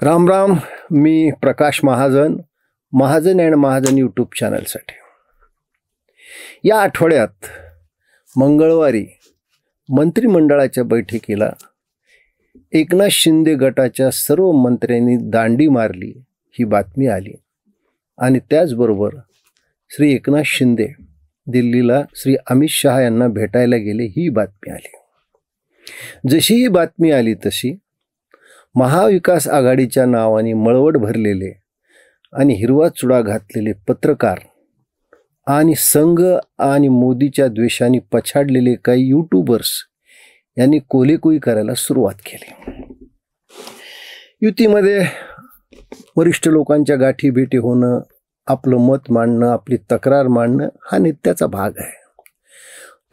राम राम. मी Prakash Mahajan, Mahajan and Mahajan YouTube चॅनलसाठी. या आठवड्यात मंगळवारी मंत्रिमंडळाच्या बैठकीला एकनाथ शिंदे गटाच्या सर्व मंत्र्यांनी दांडी मारली ही बातमी आली आणि त्याचबरोबर श्री एकनाथ शिंदे दिल्लीला श्री अमित शहा यांना भेटायला गेले ही बातमी आली. जशी ही बातमी आली तशी महाविकास आघाडीच्या नावाने मळवट भरलेले आणि हिरवा चुडा घातलेले पत्रकार आणि संघ आणि मोदीच्या द्वेषाने पछाडलेले काही यूट्यूबर्स यांनी कोलेकोई करायला सुरुवात केली. युतीमध्ये वरिष्ठ लोकांच्या गाठी भेटी होणं, आपलं मत मांडणं, आपली तक्रार मांडणं हा नित्याचा भाग आहे.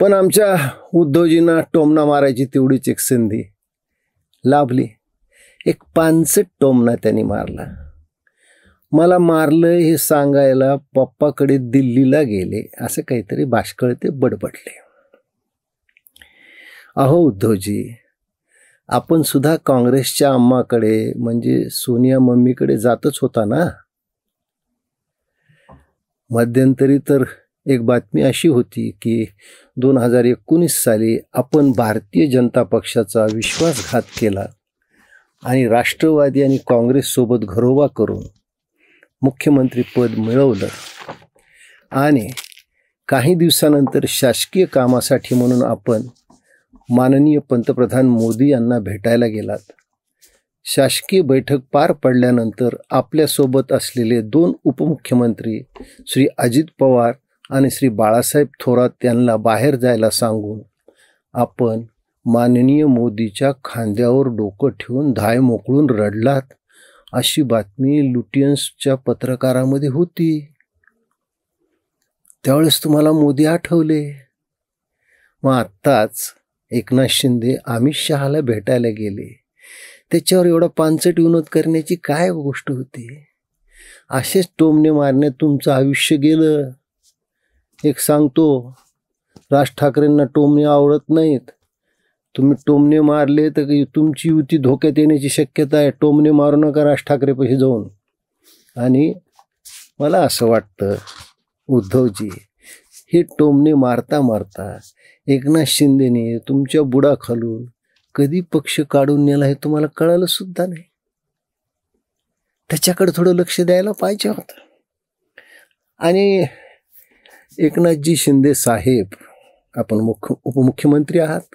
पण आमच्या उद्धवजींना टोमणा मारायची तेवढीच एक संधी लाभली. एक 5 टोमणा त्यांनी मारला. मला मारलं हे सांगायला पप्पाकडे दिल्लीला गेले असं काहीतरी बाष्कळ ते बडबडले. अहो उद्धवजी, आपण सुद्धा काँग्रेसच्या अम्माकडे म्हणजे सोनिया मम्मीकडे जातच होता ना. मध्यंतरी तर एक बातमी अशी होती की 2019 साली आपण भारतीय जनता पक्षाचा विश्वासघात केला आणि राष्ट्रवादी आणि काँग्रेससोबत घरोबा करून मुख्यमंत्री पद मिळवलं आणि काही दिवसानंतर शासकीय कामासाठी म्हणून आपण माननीय पंतप्रधान मोदी यांना भेटायला गेलात. शासकीय बैठक पार पडल्यानंतर आपल्यासोबत असलेले 2 उपमुख्यमंत्री श्री अजित पवार आणि श्री बाळासाहेब थोरात यांना बाहेर जायला सांगून आपण माननीय मोदीच्या खांद्यावर डोकं ठेवून धाय मोकळून रडलात अशी बातमी लुटियन्सच्या पत्रकारामध्ये होती. त्यावेळेस तुम्हाला मोदी आठवले. मग आत्ताच एकनाथ शिंदे अमित शहाला भेटायला गेले. त्याच्यावर एवढा पानसट विनोद करण्याची काय गोष्ट होती? असेच टोमणे मारण्यात तुमचं आयुष्य गेलं. एक सांगतो, राज ठाकरेंना टोमणे आवडत नाहीत. तुम्ही टोमणे मारले तर तुमची युती धोक्यात येण्याची शक्यता आहे. टोमणे मारू नका राज ठाकरेपाशी जाऊन. आणि मला असं वाटतं उद्धवजी, हे टोमणे मारता मारता एकनाथ शिंदेने तुमच्या बुडाखालून कधी पक्ष काढून नेला हे तुम्हाला कळालं सुद्धा नाही. त्याच्याकडे थोडं लक्ष द्यायला पाहिजे होतं. आणि एकनाथजी शिंदे साहेब, आपण उपमुख्यमंत्री आहात.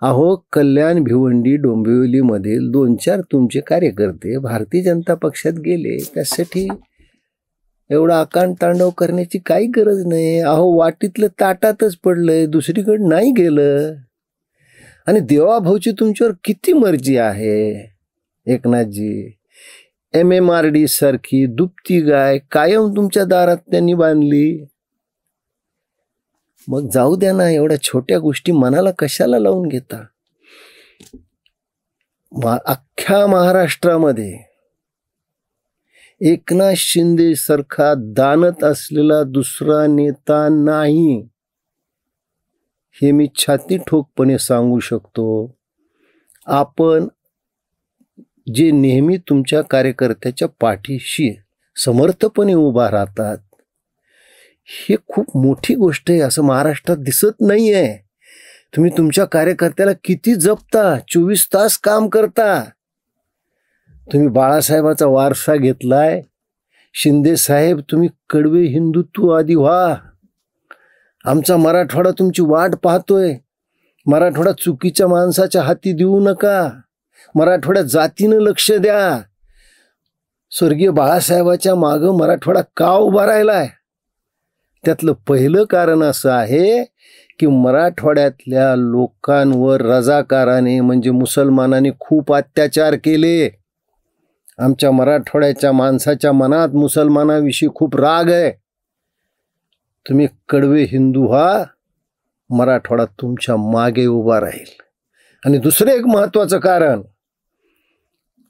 अहो, कल्याण, भिवंडी, डोंबिवलीमधील 2-4 तुमचे कार्यकर्ते भारतीय जनता पक्षात गेले. त्यासाठी एवढा आकांड तांडव करण्याची काही गरज नाही. अहो, वाटीतलं ताटातच पडलंय, दुसरीकडे नाही गेलं. आणि देवाभाऊची तुमच्यावर किती मर्जी आहे एकनाथजी. MMRD सारखी दुभती गाय कायम तुमच्या दारात त्यांनी बांधली. मग जाऊ द्या ना, एवढ्या छोट्या गोष्टी मनाला कशाला लावून घेता? अख्ख्या महाराष्ट्रामध्ये एकनाथ शिंदे सारखा दानत असलेला दुसरा नेता नाही, हे मी छाती ठोकपणे सांगू शकतो. आपण जे नेहमी तुमच्या कार्यकर्त्याच्या पाठीशी समर्थपणे उभा राहतात, हे खूप मोठी गोष्ट आहे. असं महाराष्ट्रात दिसत नाही आहे. तुम्ही तुमच्या कार्यकर्त्याला किती जपता, 24 तास काम करता. तुम्ही बाळासाहेबाचा वारसा घेतलाय. शिंदे साहेब, तुम्ही कडवे हिंदुत्ववादी व्हा. आमचा मराठवाडा तुमची वाट पाहतोय. मराठवाडा चुकीच्या माणसाच्या हाती देऊ नका. मराठवाड्यात जातीनं लक्ष द्या. स्वर्गीय बाळासाहेबाच्या मागं मराठवाडा का उभा राहिलाय? त्यातलं पहिलं कारण असं आहे की मराठवाड्यातल्या लोकांवर रजाकाराने म्हणजे मुसलमानांनी खूप अत्याचार केले. आमच्या मराठवाड्याच्या माणसाच्या मनात मुसलमानाविषयी खूप राग आहे. तुम्ही कडवे हिंदू व्हा, मराठवाडा तुमच्या मागे उभा राहील. आणि दुसरं एक महत्त्वाचं कारण,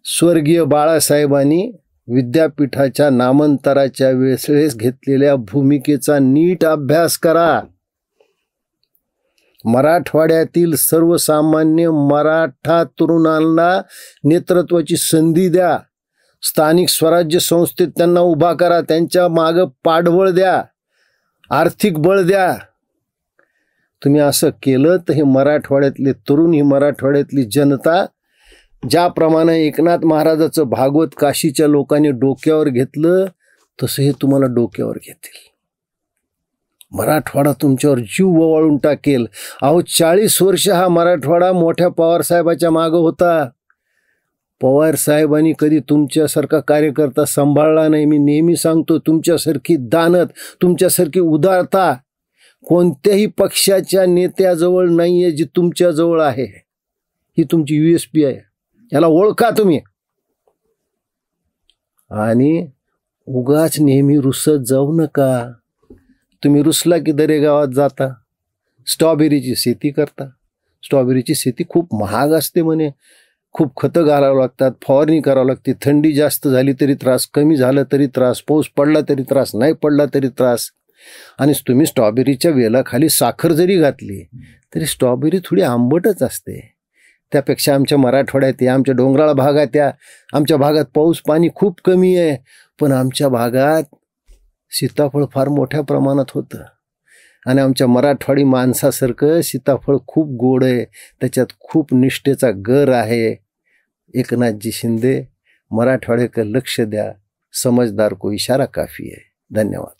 स्वर्गीय बाळासाहेबांनी विद्यापीठाच्या नामांतराच्या वेळेस घेतलेल्या भूमिकेचा नीट अभ्यास करा. मराठवाड्यातील सर्वसामान्य मराठा तरुणांना नेतृत्वाची संधी द्या. स्थानिक स्वराज्य संस्थेत त्यांना उभा करा. त्यांच्या मागं पाठबळ द्या, आर्थिक बळ द्या. तुम्ही असं केलं तर हे मराठवाड्यातले तरुण, ही मराठवाड्यातली जनता ज्याप्रमाणे एकनाथ महाराजाचं भागवत काशीच्या लोकांनी डोक्यावर घेतलं तसं हे तुम्हाला डोक्यावर घेतील. मराठवाडा तुमच्यावर जीव ओवाळून टाकेल. अहो 40 वर्ष हा मराठवाडा मोठ्या पवारसाहेबाच्या मागं होता. पवारसाहेबांनी कधी तुमच्यासारखा कार्यकर्ता सांभाळला नाही. मी नेहमी सांगतो, तुमच्यासारखी दानत, तुमच्यासारखी उदारता कोणत्याही पक्षाच्या नेत्याजवळ नाही आहे जी तुमच्याजवळ आहे. ही तुमची USP आहे. याला ओळखा तुम्ही. आणि उगाच नेहमी रुसत जाऊ नका. तुम्ही रुसला की दरेगावात जाता, स्ट्रॉबेरीची शेती करता. स्ट्रॉबेरीची शेती खूप महाग असते म्हणे, खूप खतं घालावं लागतात, फवारणी करावं लागते. थंडी जास्त झाली तरी त्रास, कमी झालं तरी त्रास, पाऊस पडला तरी त्रास, नाही पडला तरी त्रास. आणि तुम्ही स्ट्रॉबेरीच्या वेलाखाली साखर जरी घातली तरी स्ट्रॉबेरी थोडी आंबटच असते. त्यापेक्षा आमच्या मराठवाड्यात या, आमच्या डोंगराळ भागात या, आमच्या भागात पाऊस पाणी खूप कमी आहे, पण आमच्या भागात सीताफळ फार मोठ्या प्रमाणात होतं. आणि आमच्या मराठवाडी माणसासारखं सीताफळ खूप गोड आहे, त्याच्यात खूप निष्ठेचा गर आहे. एकनाथजी शिंदे, मराठवाड्याकडे लक्ष द्या. समझदार को इशारा काफी है. धन्यवाद.